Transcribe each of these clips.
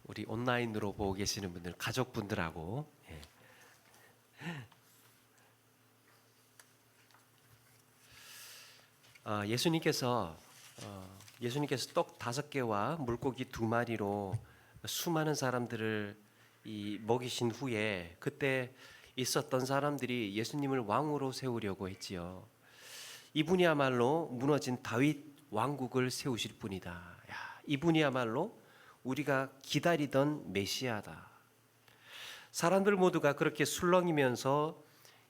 우리 온라인으로 보고 계시는 분들, 가족분들하고 예수님께서 떡 5개와 물고기 2마리로 수많은 사람들을 먹이신 후에 그때 있었던 사람들이 예수님을 왕으로 세우려고 했지요. 이분이야말로 무너진 다윗 왕국을 세우실 분이다. 야, 이분이야말로 우리가 기다리던 메시아다. 사람들 모두가 그렇게 술렁이면서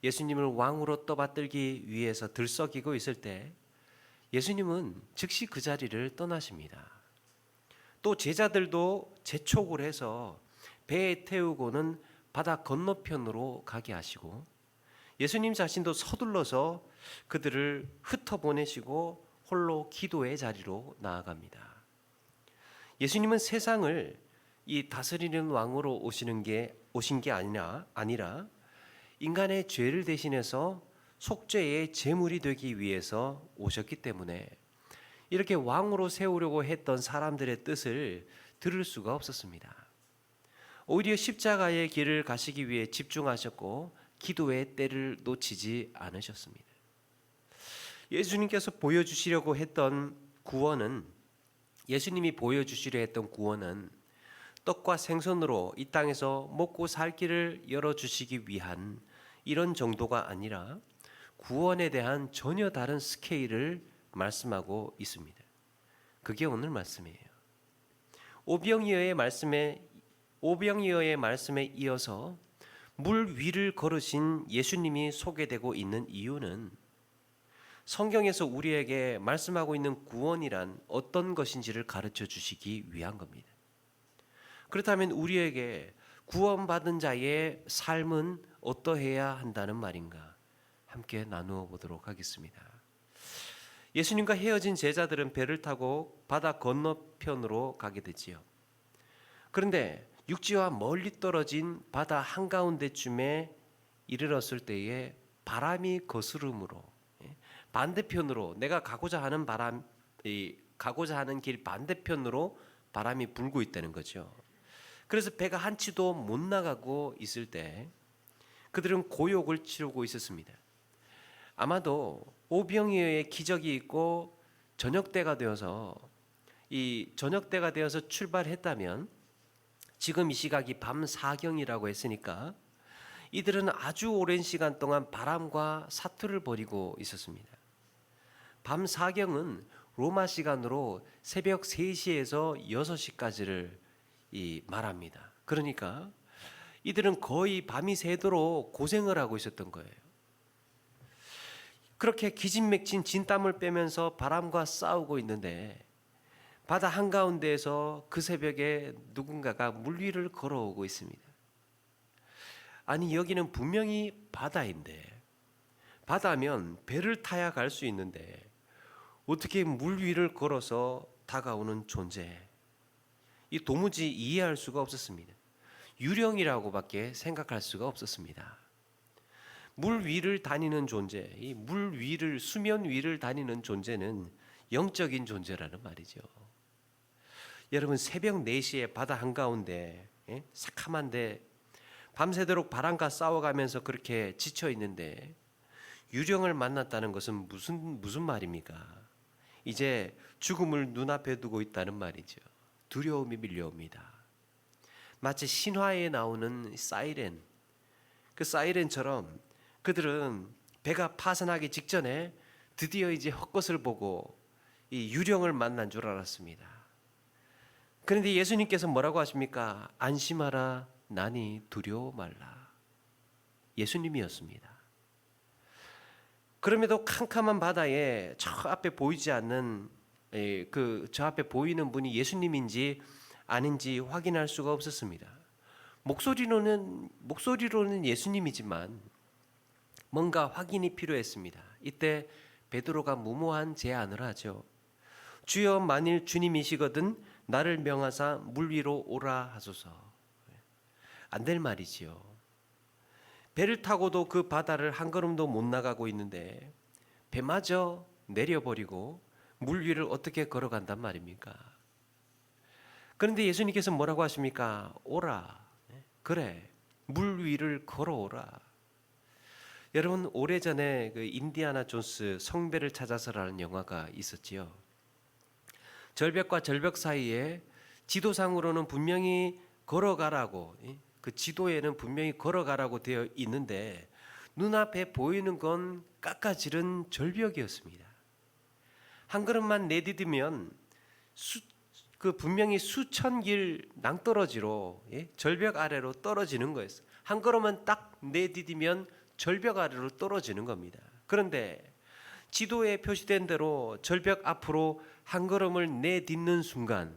예수님을 왕으로 떠받들기 위해서 들썩이고 있을 때 예수님은 즉시 그 자리를 떠나십니다. 또 제자들도 재촉을 해서 배에 태우고는 바다 건너편으로 가게 하시고 예수님 자신도 서둘러서 그들을 흩어보내시고 홀로 기도의 자리로 나아갑니다. 예수님은 세상을 이 다스리는 왕으로 오신 게 아니라 인간의 죄를 대신해서 속죄의 제물이 되기 위해서 오셨기 때문에 이렇게 왕으로 세우려고 했던 사람들의 뜻을 들을 수가 없었습니다. 오히려 십자가의 길을 가시기 위해 집중하셨고 기도의 때를 놓치지 않으셨습니다. 예수님이 보여주시려 했던 구원은 떡과 생선으로 이 땅에서 먹고 살 길을 열어주시기 위한 이런 정도가 아니라 구원에 대한 전혀 다른 스케일을 말씀하고 있습니다. 그게 오늘 말씀이에요. 오병이어의 말씀에 이어서 물 위를 걸으신 예수님이 소개되고 있는 이유는 성경에서 우리에게 말씀하고 있는 구원이란 어떤 것인지를 가르쳐 주시기 위한 겁니다. 그렇다면 우리에게 구원받은 자의 삶은 어떠해야 한다는 말인가? 함께 나누어 보도록 하겠습니다. 예수님과 헤어진 제자들은 배를 타고 바다 건너편으로 가게 되지요. 그런데 육지와 멀리 떨어진 바다 한가운데쯤에 이르렀을 때에 바람이 거스름으로 반대편으로 내가 가고자 하는 길 반대편으로 바람이 불고 있다는 거죠. 그래서 배가 한치도 못 나가고 있을 때 그들은 고욕을 치르고 있었습니다. 아마도 오병이어의 기적이 있고 저녁때가 되어서 출발했다면 지금 이 시각이 밤 4경이라고 했으니까 이들은 아주 오랜 시간 동안 바람과 사투를 벌이고 있었습니다. 밤 4경은 로마 시간으로 새벽 3시에서 6시까지를 말합니다. 그러니까 이들은 거의 밤이 새도록 고생을 하고 있었던 거예요. 그렇게 기진맥진 진땀을 빼면서 바람과 싸우고 있는데 바다 한가운데에서 그 새벽에 누군가가 물 위를 걸어오고 있습니다. 아니, 여기는 분명히 바다인데, 바다면 배를 타야 갈 수 있는데 어떻게 물 위를 걸어서 다가오는 존재, 이 도무지 이해할 수가 없었습니다. 유령이라고밖에 생각할 수가 없었습니다. 물 위를 다니는 존재, 이 수면 위를 다니는 존재는 영적인 존재라는 말이죠. 여러분, 새벽 4시에 바다 한가운데 새카만데 밤새도록 바람과 싸워가면서 그렇게 지쳐 있는데 유령을 만났다는 것은 무슨 말입니까? 이제 죽음을 눈앞에 두고 있다는 말이죠. 두려움이 밀려옵니다. 마치 신화에 나오는 사이렌, 그 사이렌처럼 그들은 배가 파산하기 직전에 드디어 이제 헛것을 보고 이 유령을 만난 줄 알았습니다. 그런데 예수님께서 뭐라고 하십니까? 안심하라, 나니 두려워 말라. 예수님이었습니다. 그럼에도 캄캄한 바다에 저 앞에 보이지 않는 저 앞에 보이는 분이 예수님인지 아닌지 확인할 수가 없었습니다. 목소리로는 예수님이지만 뭔가 확인이 필요했습니다. 이때 베드로가 무모한 제안을 하죠. 주여, 만일 주님이시거든 나를 명하사 물 위로 오라 하소서. 안 될 말이지요. 배를 타고도 그 바다를 한 걸음도 못 나가고 있는데 배마저 내려버리고 물 위를 어떻게 걸어간단 말입니까? 그런데 예수님께서 뭐라고 하십니까? 오라. 그래, 물 위를 걸어오라. 여러분, 오래전에 그 인디아나 존스 성배를 찾아서라는 영화가 있었지요. 절벽과 절벽 사이에 지도상으로는 분명히 걸어가라고, 그 지도에는 분명히 걸어가라고 되어 있는데 눈앞에 보이는 건 깎아지른 절벽이었습니다. 한 걸음만 내디디면 분명히 수천 길 낭떠러지로 절벽 아래로 떨어지는 거였어요. 한 걸음만 딱 내디디면 절벽 아래로 떨어지는 겁니다. 그런데 지도에 표시된 대로 절벽 앞으로 한 걸음을 내딛는 순간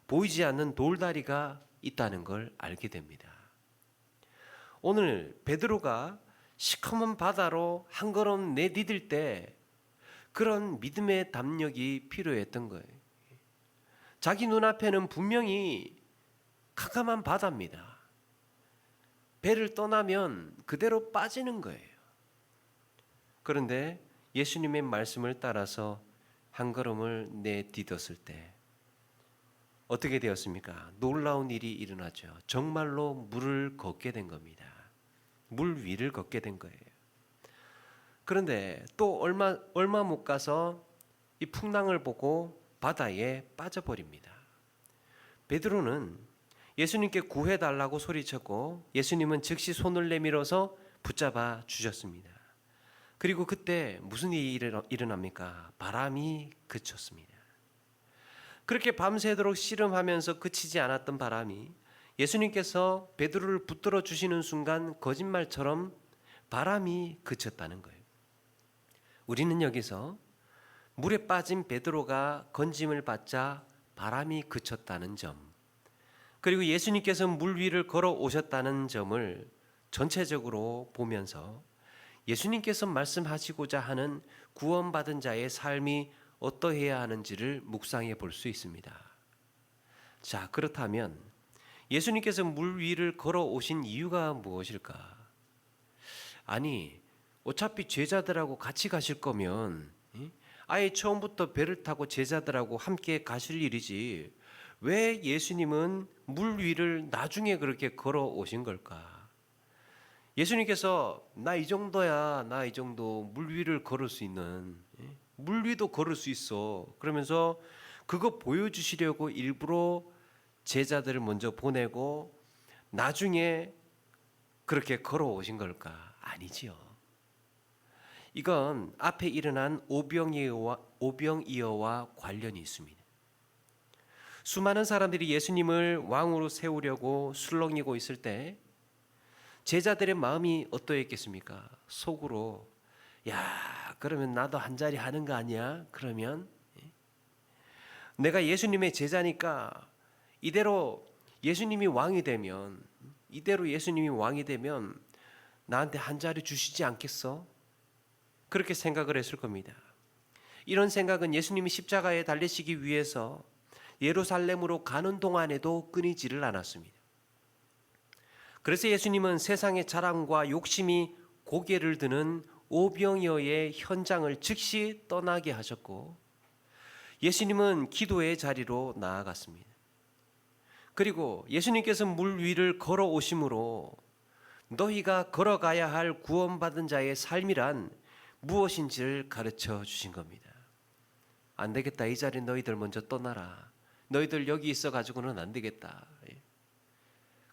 보이지 않는 돌다리가 있다는 걸 알게 됩니다. 오늘 베드로가 시커먼 바다로 한 걸음 내디딜 때 그런 믿음의 담력이 필요했던 거예요. 자기 눈앞에는 분명히 캄캄한 바다입니다. 배를 떠나면 그대로 빠지는 거예요. 그런데 예수님의 말씀을 따라서 한 걸음을 내딛었을 때 어떻게 되었습니까? 놀라운 일이 일어나죠. 정말로 물을 걷게 된 겁니다. 물 위를 걷게 된 거예요. 그런데 또 얼마 못 가서 이 풍랑을 보고 바다에 빠져버립니다. 베드로는 예수님께 구해달라고 소리쳤고 예수님은 즉시 손을 내밀어서 붙잡아 주셨습니다. 그리고 그때 무슨 일이 일어납니까? 바람이 그쳤습니다. 그렇게 밤새도록 씨름하면서 그치지 않았던 바람이 예수님께서 베드로를 붙들어 주시는 순간 거짓말처럼 바람이 그쳤다는 거예요. 우리는 여기서 물에 빠진 베드로가 건짐을 받자 바람이 그쳤다는 점, 그리고 예수님께서 물 위를 걸어 오셨다는 점을 전체적으로 보면서 예수님께서 말씀하시고자 하는 구원받은 자의 삶이 어떠해야 하는지를 묵상해 볼 수 있습니다. 자, 그렇다면 예수님께서 물 위를 걸어 오신 이유가 무엇일까? 아니, 어차피 제자들하고 같이 가실 거면 아예 처음부터 배를 타고 제자들하고 함께 가실 일이지 왜 예수님은 물 위를 나중에 그렇게 걸어 오신 걸까? 예수님께서 나 이 정도야, 나 이 정도 물 위를 걸을 수 있는, 물 위도 걸을 수 있어. 그러면서 그거 보여주시려고 일부러 제자들을 먼저 보내고 나중에 그렇게 걸어 오신 걸까? 아니지요. 이건 앞에 일어난 오병이어와 관련이 있습니다. 수많은 사람들이 예수님을 왕으로 세우려고 술렁이고 있을 때 제자들의 마음이 어떠했겠습니까? 속으로 야, 그러면 나도 한 자리 하는 거 아니야? 그러면 내가 예수님의 제자니까 이대로 예수님이 왕이 되면 나한테 한 자리 주시지 않겠어? 그렇게 생각을 했을 겁니다. 이런 생각은 예수님이 십자가에 달리시기 위해서 예루살렘으로 가는 동안에도 끊이지를 않았습니다. 그래서 예수님은 세상의 자랑과 욕심이 고개를 드는 오병이어의 현장을 즉시 떠나게 하셨고 예수님은 기도의 자리로 나아갔습니다. 그리고 예수님께서 물 위를 걸어오심으로 너희가 걸어가야 할 구원받은 자의 삶이란 무엇인지를 가르쳐 주신 겁니다. 안 되겠다. 이 자리 너희들 먼저 떠나라. 너희들 여기 있어 가지고는 안 되겠다.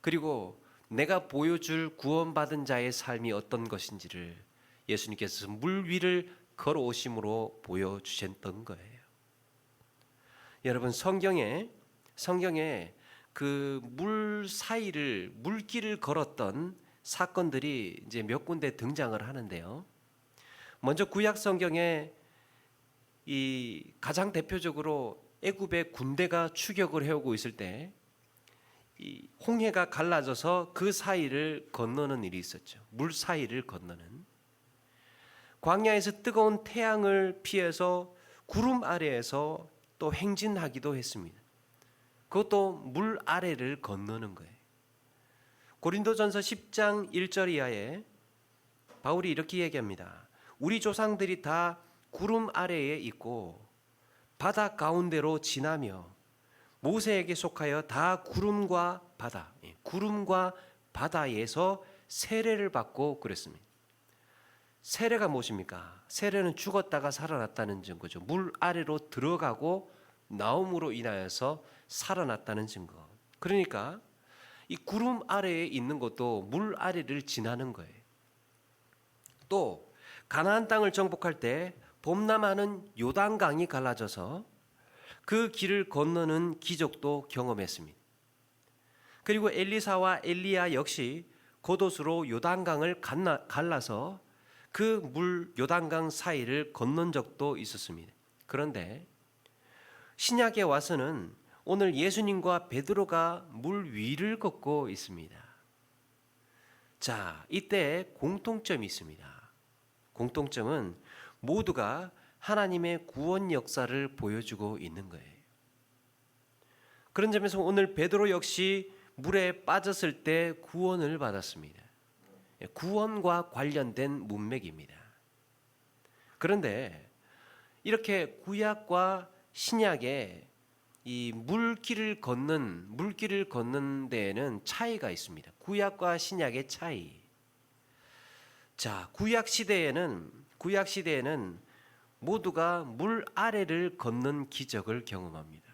그리고 내가 보여줄 구원받은 자의 삶이 어떤 것인지를 예수님께서 물 위를 걸어오심으로 보여주셨던 거예요. 여러분, 성경에 그 물길을 걸었던 사건들이 이제 몇 군데 등장을 하는데요. 먼저 구약 성경에 이 가장 대표적으로 애굽의 군대가 추격을 해오고 있을 때 이 홍해가 갈라져서 그 사이를 건너는 일이 있었죠. 물 사이를 건너는. 광야에서 뜨거운 태양을 피해서 구름 아래에서 또 행진하기도 했습니다. 그것도 물 아래를 건너는 거예요. 고린도전서 10장 1절 이하에 바울이 이렇게 얘기합니다. 우리 조상들이 다 구름 아래에 있고 바다 가운데로 지나며 모세에게 속하여 다 구름과 바다, 구름과 바다에서 세례를 받고 그랬습니다. 세례가 무엇입니까? 세례는 죽었다가 살아났다는 증거죠. 물 아래로 들어가고 나옴으로 인하여서 살아났다는 증거. 그러니까 이 구름 아래에 있는 것도 물 아래를 지나는 거예요. 또 가나안 땅을 정복할 때 봄나마는 요단강이 갈라져서 그 길을 건너는 기적도 경험했습니다. 그리고 엘리사와 엘리야 역시 겉옷으로 요단강을 갈라서 그 물 요단강 사이를 건넌 적도 있었습니다. 그런데 신약에 와서는 오늘 예수님과 베드로가 물 위를 걷고 있습니다. 자, 이때 공통점이 있습니다. 공통점은 모두가 하나님의 구원 역사를 보여주고 있는 거예요. 그런 점에서 오늘 베드로 역시 물에 빠졌을 때 구원을 받았습니다. 구원과 관련된 문맥입니다. 그런데 이렇게 구약과 신약의 이 물길을 걷는 데에는 차이가 있습니다. 구약과 신약의 차이. 자, 구약 시대에는 모두가 물 아래를 걷는 기적을 경험합니다.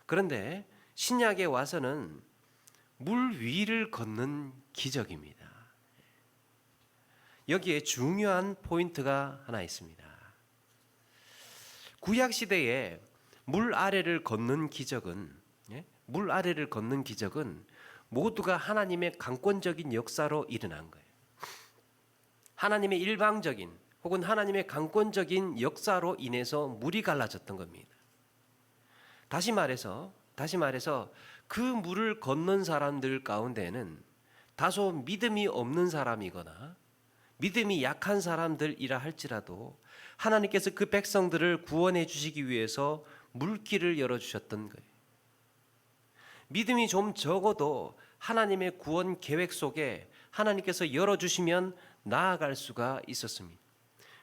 그런데 신약에 와서는 물 위를 걷는 기적입니다. 여기에 중요한 포인트가 하나 있습니다. 구약 시대에 물 아래를 걷는 기적은 모두가 하나님의 강권적인 역사로 일어난 거예요. 하나님의 일방적인 혹은 하나님의 강권적인 역사로 인해서 물이 갈라졌던 겁니다. 다시 말해서 그 물을 건넌 사람들 가운데는 다소 믿음이 없는 사람이거나 믿음이 약한 사람들이라 할지라도 하나님께서 그 백성들을 구원해 주시기 위해서 물길을 열어주셨던 거예요. 믿음이 좀 적어도 하나님의 구원 계획 속에 하나님께서 열어주시면 나아갈 수가 있었습니다.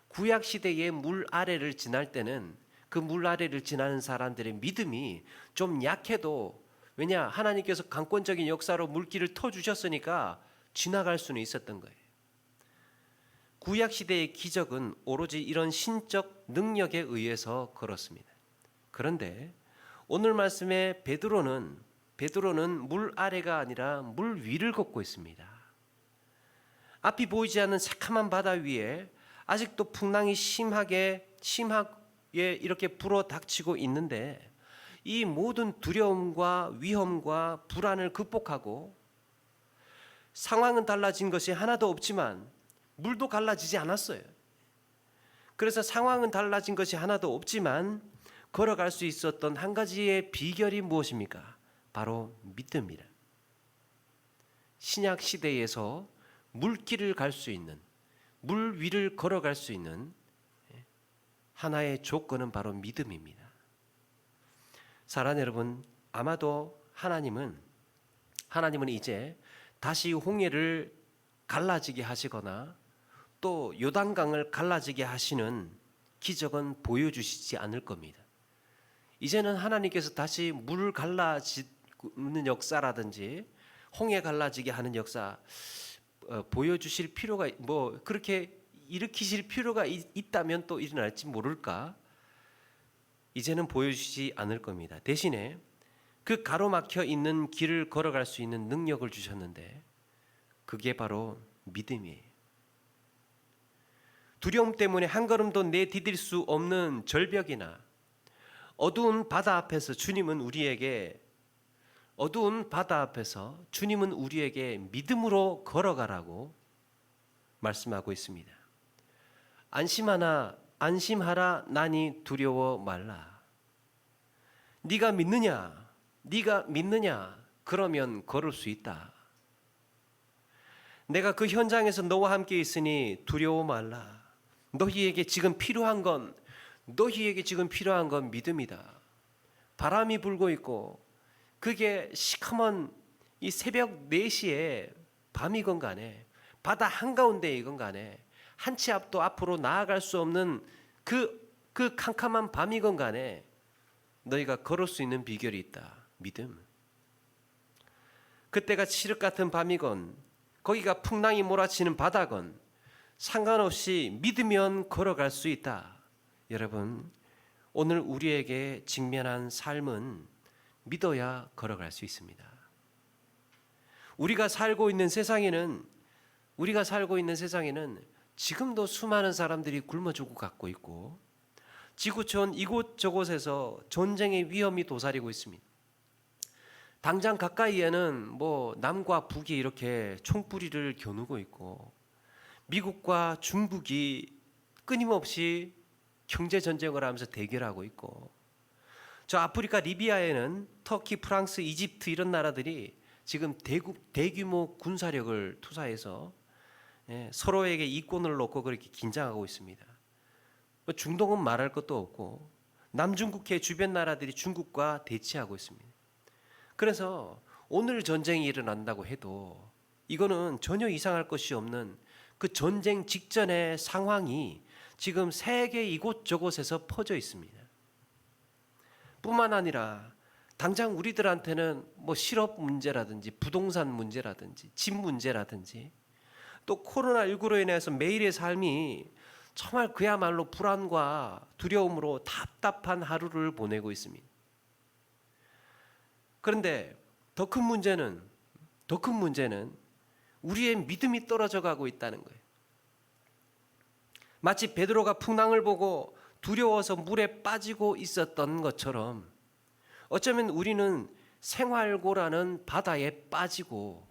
구약 시대의 물 아래를 지날 때는 그 물 아래를 지나는 사람들의 믿음이 좀 약해도, 왜냐, 하나님께서 강권적인 역사로 물길을 터주셨으니까 지나갈 수는 있었던 거예요. 구약 시대의 기적은 오로지 이런 신적 능력에 의해서 걸었습니다. 그런데 오늘 말씀에 베드로는 물 아래가 아니라 물 위를 걷고 있습니다. 앞이 보이지 않는 새카만 바다 위에 아직도 풍랑이 심하게 이렇게 불어닥치고 있는데, 이 모든 두려움과 위험과 불안을 극복하고 상황은 달라진 것이 하나도 없지만 물도 갈라지지 않았어요. 그래서 상황은 달라진 것이 하나도 없지만 걸어갈 수 있었던 한 가지의 비결이 무엇입니까? 바로 믿음이라. 신약 시대에서 물길을 갈 수 있는, 물 위를 걸어갈 수 있는 하나의 조건은 바로 믿음입니다. 사랑하는 여러분, 아마도 하나님은 이제 다시 홍해를 갈라지게 하시거나 또 요단강을 갈라지게 하시는 기적은 보여주시지 않을 겁니다. 이제는 하나님께서 다시 물을 갈라지는 역사라든지 홍해 갈라지게 하는 역사 보여주실 필요가, 그렇게 일으키실 필요가 있다면 또 일어날지 모를까? 이제는 보여주시지 않을 겁니다. 대신에 그 가로막혀 있는 길을 걸어갈 수 있는 능력을 주셨는데 그게 바로 믿음이에요. 두려움 때문에 한 걸음도 내디딜 수 없는 절벽이나 어두운 바다 앞에서 주님은 우리에게 믿음으로 걸어가라고 말씀하고 있습니다. 안심하라 나니 두려워 말라. 네가 믿느냐? 그러면 걸을 수 있다. 내가 그 현장에서 너와 함께 있으니 두려워 말라. 너희에게 지금 필요한 건 믿음이다. 바람이 불고 있고 그게 시커먼 이 새벽 4시에 밤이건 간에 바다 한가운데이건 간에 한 치 앞도 앞으로 나아갈 수 없는 그 캄캄한 밤이건 간에 너희가 걸을 수 있는 비결이 있다. 믿음. 그때가 칠흑 같은 밤이건 거기가 풍랑이 몰아치는 바다건 상관없이 믿으면 걸어갈 수 있다. 여러분, 오늘 우리에게 직면한 삶은 믿어야 걸어갈 수 있습니다. 우리가 살고 있는 세상에는 지금도 수많은 사람들이 굶어 죽어가고 있고 지구촌 이곳저곳에서 전쟁의 위험이 도사리고 있습니다. 당장 가까이에는 남과 북이 이렇게 총뿌리를 겨누고 있고 미국과 중국이 끊임없이 경제 전쟁을 하면서 대결하고 있고 저 아프리카 리비아에는 터키, 프랑스, 이집트 이런 나라들이 지금 대규모 군사력을 투사해서 서로에게 이권을 놓고 그렇게 긴장하고 있습니다. 중동은 말할 것도 없고 남중국해 주변 나라들이 중국과 대치하고 있습니다. 그래서 오늘 전쟁이 일어난다고 해도 이거는 전혀 이상할 것이 없는 그 전쟁 직전의 상황이 지금 세계 이곳저곳에서 퍼져 있습니다. 뿐만 아니라 당장 우리들한테는 실업 문제라든지 부동산 문제라든지 집 문제라든지 또 코로나19로 인해서 매일의 삶이 정말 그야말로 불안과 두려움으로 답답한 하루를 보내고 있습니다. 그런데 더 큰 문제는 우리의 믿음이 떨어져 가고 있다는 거예요. 마치 베드로가 풍랑을 보고 두려워서 물에 빠지고 있었던 것처럼 어쩌면 우리는 생활고라는 바다에 빠지고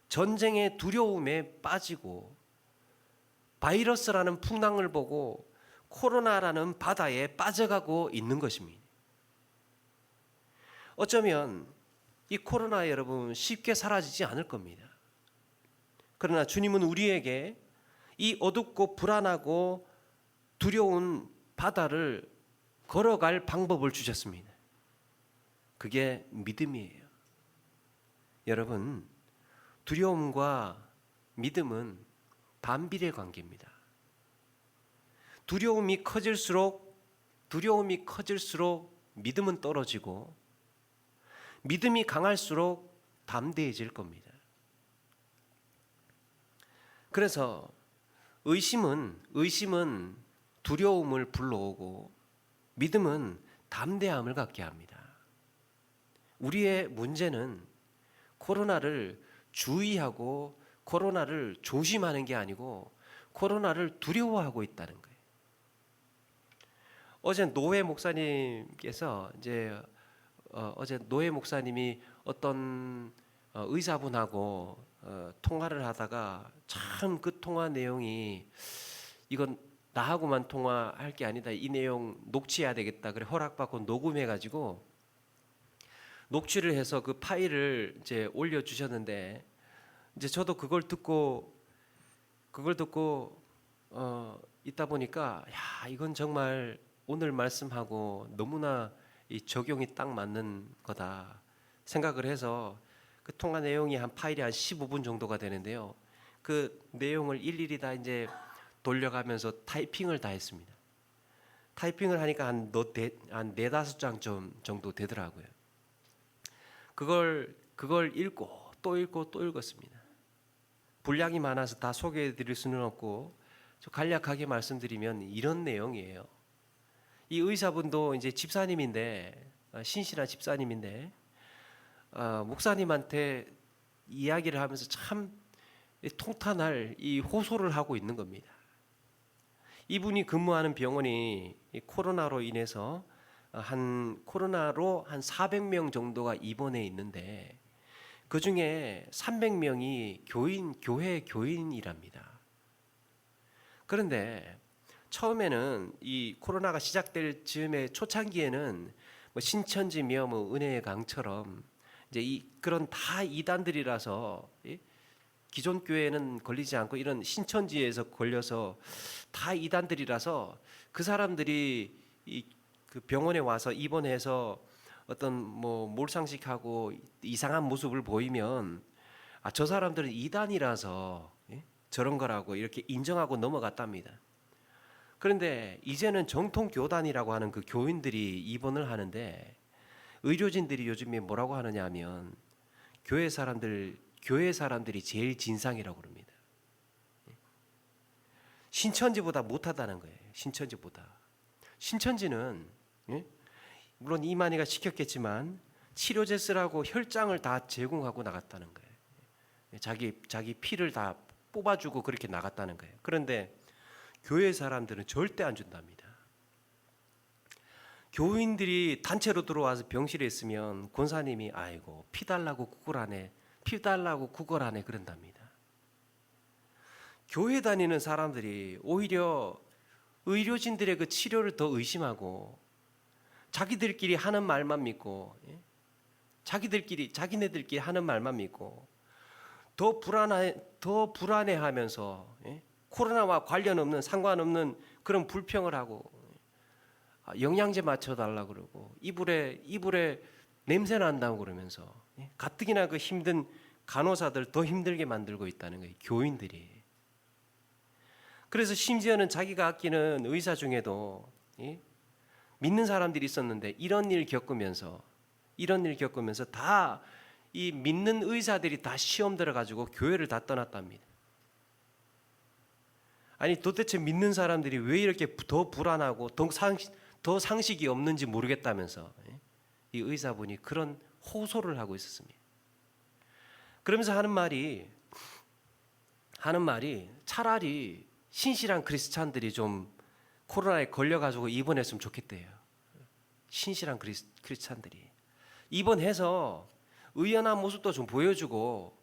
전쟁의 두려움에 빠지고 바이러스라는 풍랑을 보고 코로나라는 바다에 빠져가고 있는 것입니다. 어쩌면 이 코로나 여러분 쉽게 사라지지 않을 겁니다. 그러나 주님은 우리에게 이 어둡고 불안하고 두려운 바다를 걸어갈 방법을 주셨습니다. 그게 믿음이에요. 여러분, 두려움과 믿음은 반비례 관계입니다. 두려움이 커질수록 믿음은 떨어지고 믿음이 강할수록 담대해질 겁니다. 그래서 의심은 두려움을 불러오고 믿음은 담대함을 갖게 합니다. 우리의 문제는 코로나를 주의하고 코로나를 조심하는 게 아니고 코로나를 두려워하고 있다는 거예요. 어제 노회 목사님께서 어제 노회 목사님이 어떤 의사분하고 통화를 하다가 참 그 통화 내용이 이건 나하고만 통화할 게 아니다. 이 내용 녹취해야 되겠다. 그래 허락받고 녹음해가지고 녹취를 해서 그 파일을 이제 올려주셨는데 이제 저도 그걸 듣고 있다 보니까 야 이건 정말 오늘 말씀하고 너무나 이 적용이 딱 맞는 거다 생각을 해서 그 통화 내용이 한 파일이 한 15분 정도가 되는데요. 그 내용을 일일이 다 이제 돌려가면서 타이핑을 다 했습니다. 타이핑을 하니까 한 4-5장 정도 되더라고요. 그걸 읽고 또 읽었습니다. 분량이 많아서 다 소개해 드릴 수는 없고 간략하게 말씀드리면 이런 내용이에요. 이 의사분도 이제 집사님인데 신실한 집사님인데 목사님한테 이야기를 하면서 참 통탄할 이 호소를 하고 있는 겁니다. 이분이 근무하는 병원이 코로나로 인해서 코로나로 한 400명 정도가 입원해 있는데 그 중에 300명이 교회 교인이랍니다. 그런데 처음에는 이 코로나가 시작될 즈음에 초창기에는 신천지며 은혜의 강처럼 이제 그런 다 이단들이라서 기존 교회는 걸리지 않고 이런 신천지에서 걸려서 다 이단들이라서 그 사람들이 그 병원에 와서 입원해서 어떤 몰상식하고 이상한 모습을 보이면 저 사람들은 이단이라서 저런 거라고 이렇게 인정하고 넘어갔답니다. 그런데 이제는 정통 교단이라고 하는 그 교인들이 입원을 하는데 의료진들이 요즘에 뭐라고 하느냐 하면 교회 사람들이 제일 진상이라고 그럽니다. 신천지보다 못하다는 거예요. 신천지보다. 신천지는 물론 이만희가 시켰겠지만 치료제 쓰라고 혈장을 다 제공하고 나갔다는 거예요. 자기 피를 다 뽑아주고 그렇게 나갔다는 거예요. 그런데 교회 사람들은 절대 안 준답니다. 교인들이 단체로 들어와서 병실에 있으면 권사님이 아이고 피 달라고 구걸하네, 피 달라고 구걸하네 그런답니다. 교회 다니는 사람들이 오히려 의료진들의 그 치료를 더 의심하고 자기들끼리 하는 말만 믿고 자기네들끼리 하는 말만 믿고 더 불안해하면서 코로나와 관련 없는 상관없는 그런 불평을 하고 영양제 맞춰달라 그러고 이불에 냄새 난다고 그러면서 가뜩이나 그 힘든 간호사들 더 힘들게 만들고 있다는 거예요. 교인들이. 그래서 심지어는 자기가 아끼는 의사 중에도 믿는 사람들이 있었는데 이런 일 겪으면서 다 이 믿는 의사들이 다 시험 들어가지고 교회를 다 떠났답니다. 아니 도대체 믿는 사람들이 왜 이렇게 더 불안하고 더 상식이 없는지 모르겠다면서 이 의사분이 그런 호소를 하고 있었습니다. 그러면서 하는 말이 차라리 신실한 크리스찬들이 좀 코로나에 걸려가지고 입원했으면 좋겠대요. 신실한 크리스찬들이 입원해서 의연한 모습도 좀 보여주고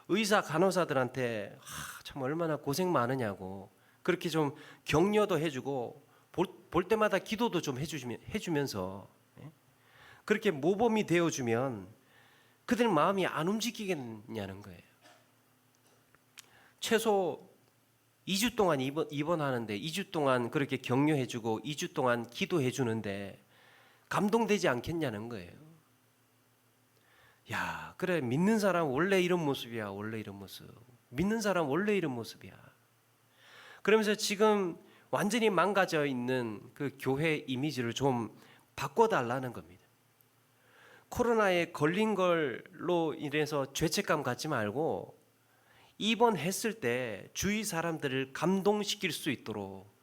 의사 간호사들한테 참 얼마나 고생 많으냐고 그렇게 좀 격려도 해주고 볼 때마다 기도도 좀 해주면서 그렇게 모범이 되어주면 그들 마음이 안 움직이겠냐는 거예요. 최소 2주 동안 입원하는데 2주 동안 그렇게 격려해주고 2주 동안 기도해주는데 감동되지 않겠냐는 거예요. 야, 그래 믿는 사람 원래 이런 모습이야. 원래 이런 모습. 믿는 사람 원래 이런 모습이야. 그러면서 지금 완전히 망가져 있는 그 교회 이미지를 좀 바꿔달라는 겁니다. 코로나에 걸린 걸로 인해서 죄책감 갖지 말고 입원했을 때 주위 사람들을 감동시킬 수 있도록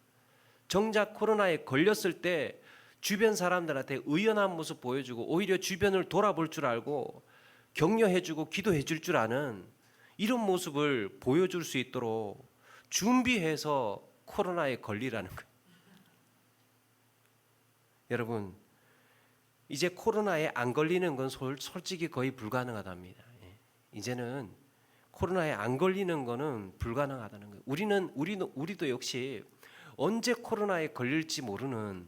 정작 코로나에 걸렸을 때 주변 사람들한테 의연한 모습 보여주고 오히려 주변을 돌아볼 줄 알고 격려해주고 기도해줄 줄 아는 이런 모습을 보여줄 수 있도록 준비해서 코로나에 걸리라는 거예요. 여러분 이제 코로나에 안 걸리는 건 솔직히 거의 불가능하답니다. 이제는 코로나에 안 걸리는 거는 불가능하다는 거예요. 우리도 역시 언제 코로나에 걸릴지 모르는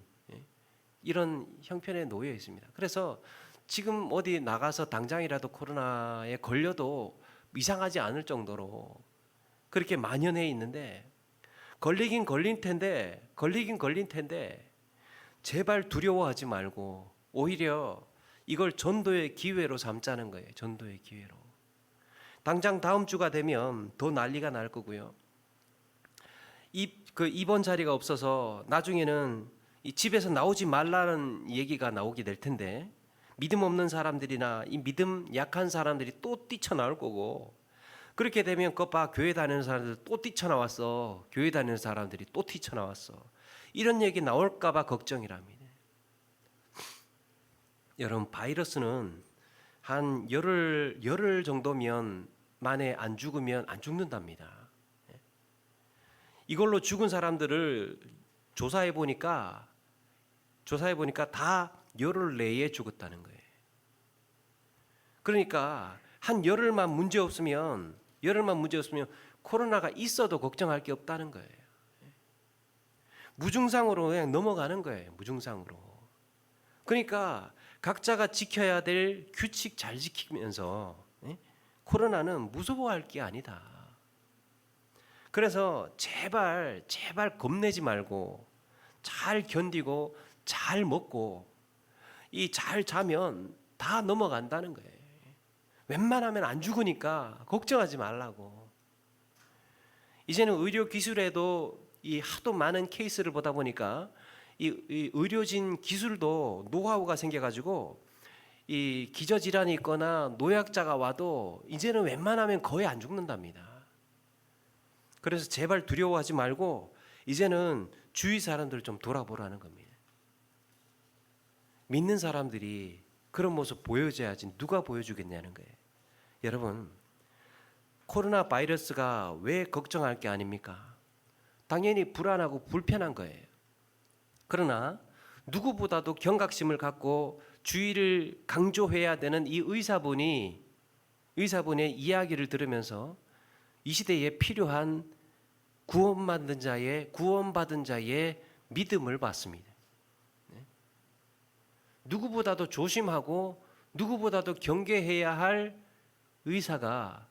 이런 형편에 놓여 있습니다. 그래서 지금 어디 나가서 당장이라도 코로나에 걸려도 이상하지 않을 정도로 그렇게 만연해 있는데 걸리긴 걸릴 텐데 제발 두려워하지 말고 오히려 이걸 전도의 기회로 삼자는 거예요. 전도의 기회로. 당장 다음 주가 되면 더 난리가 날 거고요. 입원 자리가 없어서 나중에는 이 집에서 나오지 말라는 얘기가 나오게 될 텐데 믿음 없는 사람들이나 이 믿음 약한 사람들이 또 뛰쳐나올 거고 그렇게 되면 봐 교회 다니는 사람들 또 뛰쳐나왔어. 교회 다니는 사람들이 또 뛰쳐나왔어. 이런 얘기 나올까 봐 걱정이랍니다. 여러분 바이러스는 한 열흘 정도면 만에 안 죽으면 안 죽는답니다. 이걸로 죽은 사람들을 조사해 보니까 다 열흘 내에 죽었다는 거예요. 그러니까 한 열흘만 문제 없으면 코로나가 있어도 걱정할 게 없다는 거예요. 무증상으로 그냥 넘어가는 거예요. 무증상으로. 그러니까 각자가 지켜야 될 규칙 잘 지키면서 코로나는 무서워할 게 아니다. 그래서 제발 겁내지 말고 잘 견디고 잘 먹고 잘 자면 다 넘어간다는 거예요. 웬만하면 안 죽으니까 걱정하지 말라고. 이제는 의료 기술에도 이 하도 많은 케이스를 보다 보니까 이 의료진 기술도 노하우가 생겨가지고 이 기저질환이 있거나 노약자가 와도 이제는 웬만하면 거의 안 죽는답니다. 그래서 제발 두려워하지 말고 이제는 주위 사람들 좀 돌아보라는 겁니다. 믿는 사람들이 그런 모습 보여줘야지 누가 보여주겠냐는 거예요. 여러분, 코로나 바이러스가 왜 걱정할 게 아닙니까? 당연히 불안하고 불편한 거예요. 그러나 누구보다도 경각심을 갖고 주의를 강조해야 되는 이 의사분의 이야기를 들으면서 이 시대에 필요한 구원받은 자의 믿음을 받습니다. 누구보다도 조심하고 누구보다도 경계해야 할 의사가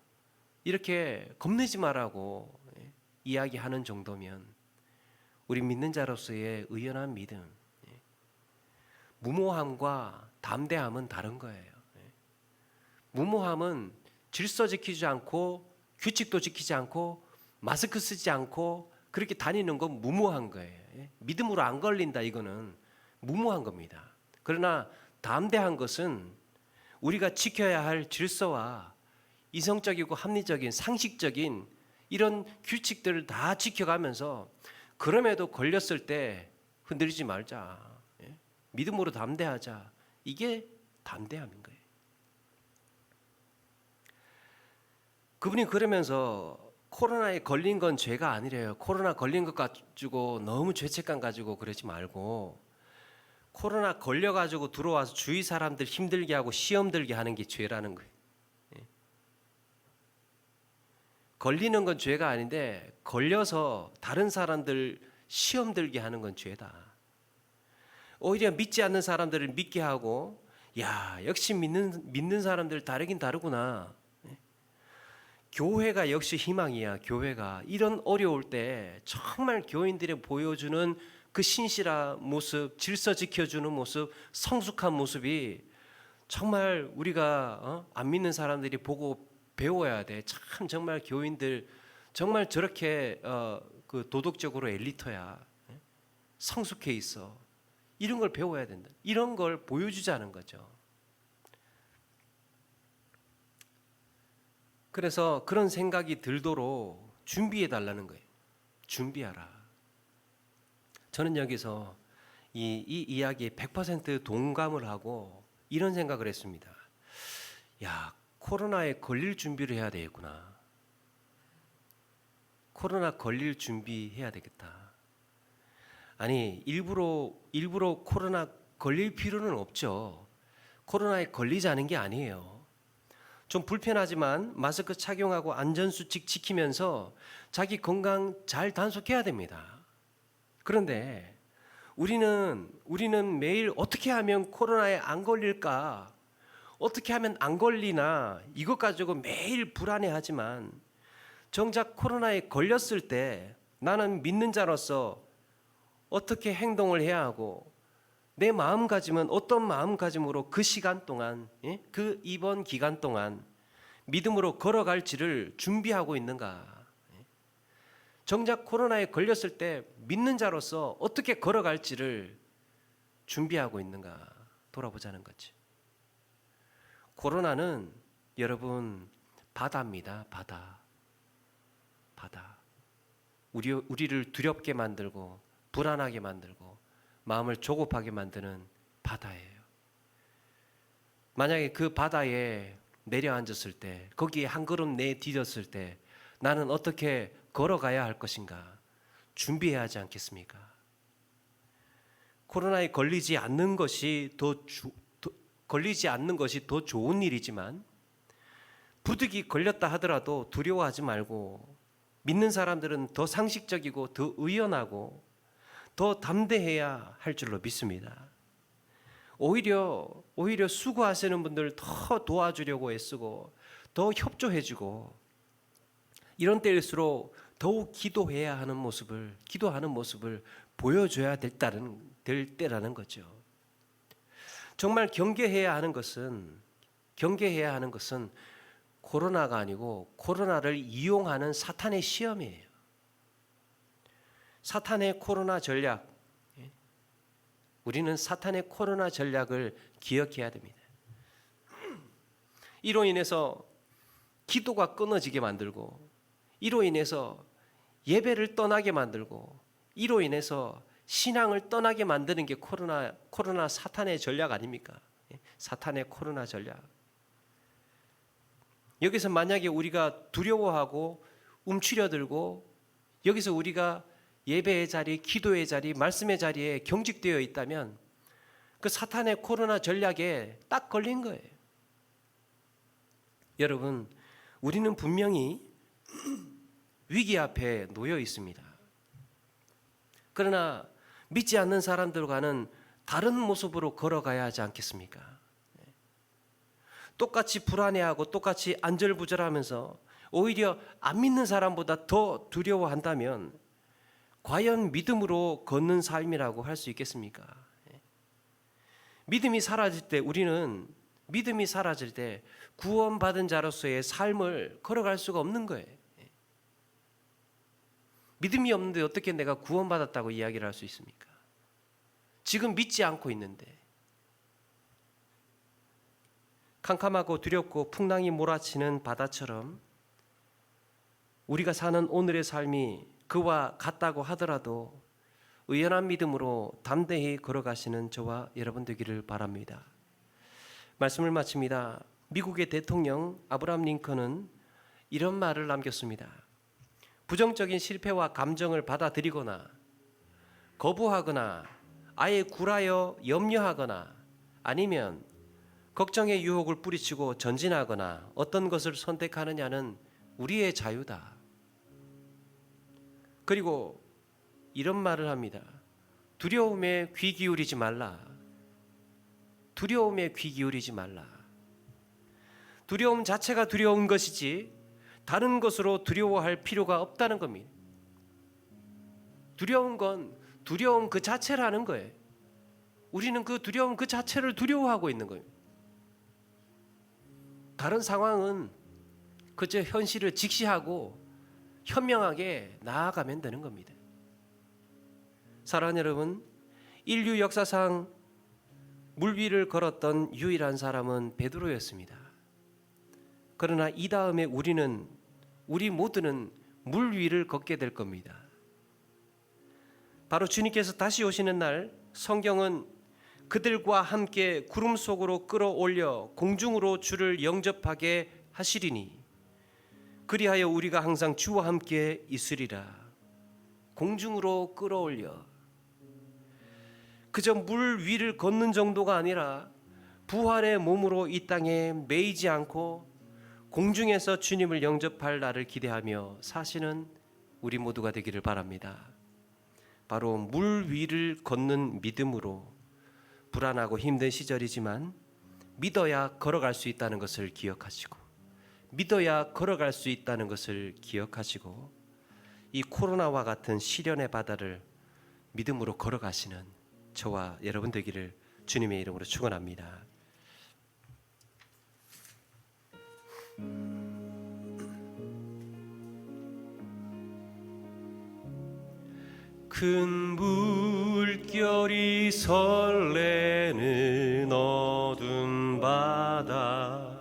이렇게 겁내지 말라고 이야기하는 정도면 우리 믿는 자로서의 의연한 믿음, 무모함과 담대함은 다른 거예요. 무모함은 질서 지키지 않고 규칙도 지키지 않고 마스크 쓰지 않고 그렇게 다니는 건 무모한 거예요. 믿음으로 안 걸린다, 이거는 무모한 겁니다. 그러나 담대한 것은 우리가 지켜야 할 질서와 이성적이고 합리적인 상식적인 이런 규칙들을 다 지켜가면서 그럼에도 걸렸을 때 흔들리지 말자, 믿음으로 담대하자, 이게 담대함인 거예요. 그분이 그러면서 코로나에 걸린 건 죄가 아니래요. 코로나 걸린 것 가지고 너무 죄책감 가지고 그러지 말고 코로나 걸려가지고 들어와서 주위 사람들 힘들게 하고 시험 들게 하는 게 죄라는 거예요. 걸리는 건 죄가 아닌데 걸려서 다른 사람들 시험 들게 하는 건 죄다. 오히려 믿지 않는 사람들을 믿게 하고, 야, 역시 믿는 사람들 다르긴 다르구나. 교회가 역시 희망이야. 교회가 이런 어려울 때 정말 교인들이 보여주는 그 신실한 모습, 질서 지켜주는 모습, 성숙한 모습이 정말 우리가 안 믿는 사람들이 보고 배워야 돼. 참 정말 교인들 정말 저렇게 그 도덕적으로 엘리트야, 성숙해 있어. 이런 걸 배워야 된다. 이런 걸 보여주자는 거죠. 그래서 그런 생각이 들도록 준비해 달라는 거예요. 준비하라. 저는 여기서 이 이야기에 100% 동감을 하고 이런 생각을 했습니다. 야, 코로나에 걸릴 준비를 해야 되겠구나. 코로나 걸릴 준비해야 되겠다. 아니, 일부러 코로나 걸릴 필요는 없죠. 코로나에 걸리자는 게 아니에요. 좀 불편하지만 마스크 착용하고 안전수칙 지키면서 자기 건강 잘 단속해야 됩니다. 그런데 우리는 매일 어떻게 하면 코로나에 안 걸릴까? 어떻게 하면 안 걸리나? 이것 가지고 매일 불안해하지만 정작 코로나에 걸렸을 때 나는 믿는 자로서 어떻게 행동을 해야 하고 내 마음가짐은 어떤 마음가짐으로 그 시간 동안, 그 이번 기간 동안 믿음으로 걸어갈지를 준비하고 있는가? 정작 코로나에 걸렸을 때 믿는 자로서 어떻게 걸어갈지를 준비하고 있는가 돌아보자는 거지. 코로나는 여러분 바다입니다. 바다. 우리를 두렵게 만들고 불안하게 만들고 마음을 조급하게 만드는 바다예요. 만약에 그 바다에 내려앉았을 때, 거기에 한 걸음 내디뎠을 때 나는 어떻게 걸어가야 할 것인가 준비해야 하지 않겠습니까? 코로나에 걸리지 않는 것이 더 좋은 일이지만 부득이 걸렸다 하더라도 두려워하지 말고 믿는 사람들은 더 상식적이고 더 의연하고 더 담대해야 할 줄로 믿습니다. 오히려 수고하시는 분들 더 도와주려고 애쓰고 더 협조해주고 이런 때일수록 더욱 기도하는 모습을 보여줘야 될 때라는 거죠. 정말 경계해야 하는 것은 코로나가 아니고 코로나를 이용하는 사탄의 시험이에요. 사탄의 코로나 전략, 우리는 사탄의 코로나 전략을 기억해야 됩니다. 이로 인해서 기도가 끊어지게 만들고, 이로 인해서 예배를 떠나게 만들고, 이로 인해서 신앙을 떠나게 만드는 게 코로나 사탄의 전략 아닙니까? 사탄의 코로나 전략. 여기서 만약에 우리가 두려워하고 움츠려들고, 여기서 우리가 예배의 자리, 기도의 자리, 말씀의 자리에 경직되어 있다면 그 사탄의 코로나 전략에 딱 걸린 거예요. 여러분, 우리는 분명히 위기 앞에 놓여 있습니다. 그러나 믿지 않는 사람들과는 다른 모습으로 걸어가야 하지 않겠습니까? 똑같이 불안해하고 똑같이 안절부절하면서 오히려 안 믿는 사람보다 더 두려워한다면 과연 믿음으로 걷는 삶이라고 할 수 있겠습니까? 믿음이 사라질 때, 우리는 믿음이 사라질 때 구원받은 자로서의 삶을 걸어갈 수가 없는 거예요. 믿음이 없는데 어떻게 내가 구원받았다고 이야기를 할 수 있습니까? 지금 믿지 않고 있는데. 캄캄하고 두렵고 풍랑이 몰아치는 바다처럼 우리가 사는 오늘의 삶이 그와 같다고 하더라도 의연한 믿음으로 담대히 걸어가시는 저와 여러분 되기를 바랍니다. 말씀을 마칩니다. 미국의 대통령 아브라함 링컨은 이런 말을 남겼습니다. 부정적인 실패와 감정을 받아들이거나 거부하거나 아예 굴하여 염려하거나 아니면 걱정의 유혹을 뿌리치고 전진하거나 어떤 것을 선택하느냐는 우리의 자유다. 그리고 이런 말을 합니다. 두려움에 귀 기울이지 말라. 두려움에 귀 기울이지 말라. 두려움 자체가 두려운 것이지 다른 것으로 두려워할 필요가 없다는 겁니다. 두려운 건 두려움 그 자체라는 거예요. 우리는 그 두려움 그 자체를 두려워하고 있는 거예요. 다른 상황은 그저 현실을 직시하고 현명하게 나아가면 되는 겁니다. 사랑하는 여러분, 인류 역사상 물 위를 걸었던 유일한 사람은 베드로였습니다. 그러나 이 다음에 우리 모두는 물 위를 걷게 될 겁니다. 바로 주님께서 다시 오시는 날 성경은 그들과 함께 구름 속으로 끌어올려 공중으로 주를 영접하게 하시리니 그리하여 우리가 항상 주와 함께 있으리라. 공중으로 끌어올려. 그저 물 위를 걷는 정도가 아니라 부활의 몸으로 이 땅에 매이지 않고 공중에서 주님을 영접할 날을 기대하며 사시는 우리 모두가 되기를 바랍니다. 바로 물 위를 걷는 믿음으로 불안하고 힘든 시절이지만 믿어야 걸어갈 수 있다는 것을 기억하시고, 믿어야 걸어갈 수 있다는 것을 기억하시고, 이 코로나와 같은 시련의 바다를 믿음으로 걸어가시는 저와 여러분 되기를 주님의 이름으로 축원합니다. 큰 물결이 설레는 어두운 바다,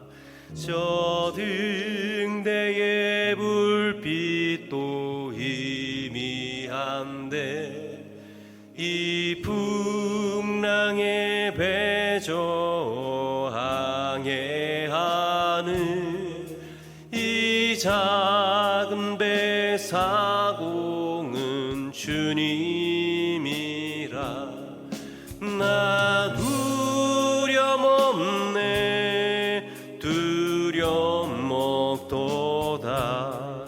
저 등대의 불빛도 희미한데 이 풍랑에 배저 항해하는 이 작은 배 사공은 주님이라. 나 두려움 없네, 두려움 없도다.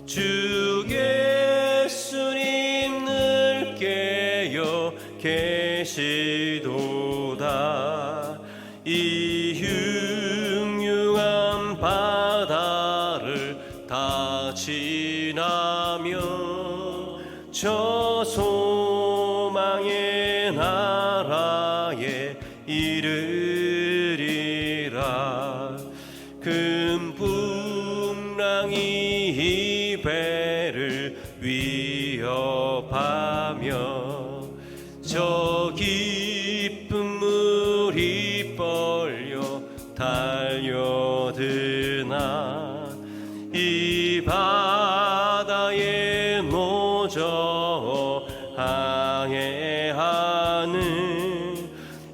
주 예수님 늘 깨어 계시도다. 이 흉흉한 바다를 다 지나며 저 소망의 나라에 이르리라. 큰 풍랑이 이 배를 위협하 달려드나 이 바다의 노저 항해하는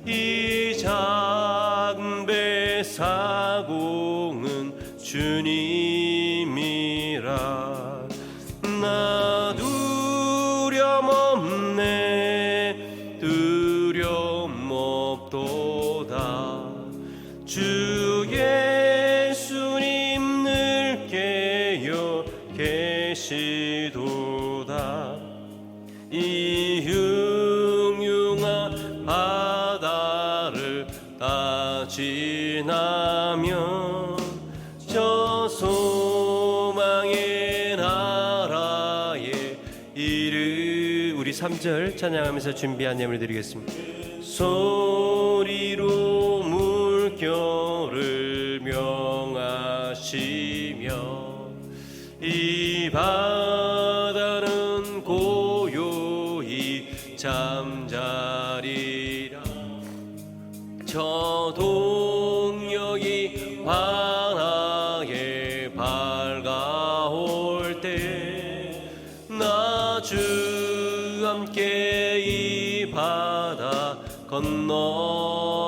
이 작은 배 사공은 주님이라. 나 두려움 없네 두려움 없도다. 주 예수님 늘 깨어 계시도다. 이 흉흉한 바다를 다 지나면 저 소망의 나라에 우리 3절 찬양하면서 준비한 예물 드리겠습니다. 소리로 물결을 명하시며 이 바다는 고요히 잠자리라. 저 동역이 환하게 밝아올 때 나 주 함께 이 바다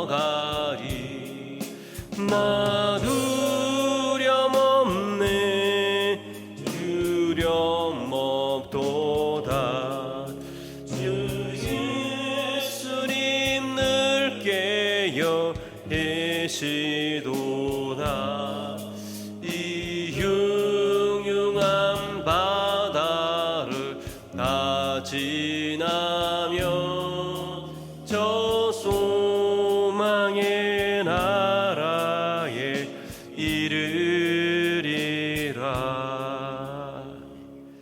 건너가리. 나 두려움 없네 두려움 없도다. 주 예수님 늘 깨어 계시도다. 이 흉흉한 바다를 다 지나며 저 소망의 나라에 이르